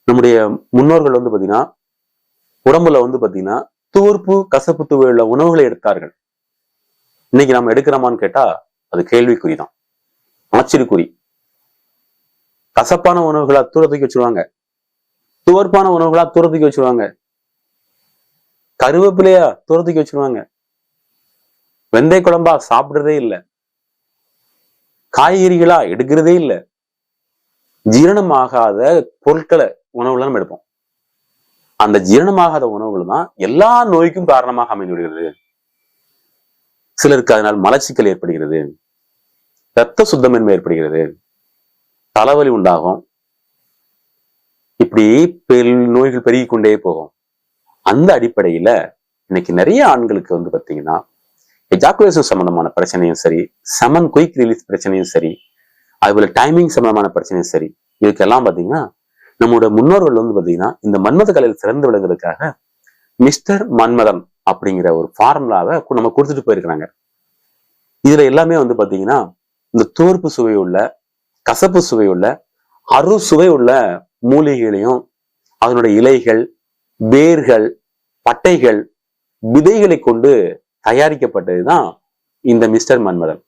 நம்முடைய முன்னோர்கள் வந்து பாத்தீங்கன்னா உடம்புல வந்து பாத்தீங்கன்னா துவர்ப்பு கசப்பு துவை உள்ள உணவுகளை எடுத்தார்கள். இன்னைக்கு நம்ம எடுக்கிறோமான்னு கேட்டா அது கேள்விக்குறிதான், ஆச்சரியக்குறி. கசப்பான உணவுகளா தூர தூக்கி வச்சிருவாங்க, துவர்ப்பான உணவுகளா தூர தூக்கி வச்சிருவாங்க, கருவேப்பிலையா தூர தூக்கி வச்சிருவாங்க, வெந்தய குழம்பா சாப்பிடுறதே இல்லை, காய்கறிகளா எடுக்கிறதே இல்லை. ஜீரணமாகாத பொருட்களை உணவுல நம்ம எடுப்போம். அந்த ஜீரணமாகாத உணவுகள் தான் எல்லா நோய்க்கும் காரணமாக அமைந்து விடுகிறது. சிலருக்கு அதனால் மலச்சிக்கல் ஏற்படுகிறது, இரத்த சுத்தமின்மை ஏற்படுகிறது, தலைவலி உண்டாகும், இப்படி நோய்கள் பெருகி கொண்டே போகும். அந்த அடிப்படையில இன்னைக்கு நிறைய ஆண்களுக்கு வந்து பாத்தீங்கன்னா எஜாக்குலேஷன் சம்பந்தமான பிரச்சனையும் சரி, செமன் குயிக் ரிலீஸ் பிரச்சனையும் சரி, அதுபோல டைமிங் சம்பந்தமான பிரச்சனையும் சரி, இதுக்கெல்லாம் பாத்தீங்கன்னா நம்மளோட முன்னோர்கள் வந்து பாத்தீங்கன்னா இந்த மன்மத கலையில் சிறந்து விளங்குறதுக்காக மிஸ்டர் மன்மதன் அப்படிங்கிற ஒரு ஃபார்முலாவை நம்ம கொடுத்துட்டு போயிருக்கிறாங்க. இதுல எல்லாமே வந்து பாத்தீங்கன்னா இந்த தோற்பு சுவை உள்ள, கசப்பு சுவை உள்ள, அறு சுவை உள்ள மூலிகைகளையும் அதனுடைய இலைகள், வேர்கள், பட்டைகள், விதைகளை கொண்டு தயாரிக்கப்பட்டதுதான் இந்த மிஸ்டர் மன்மதன்.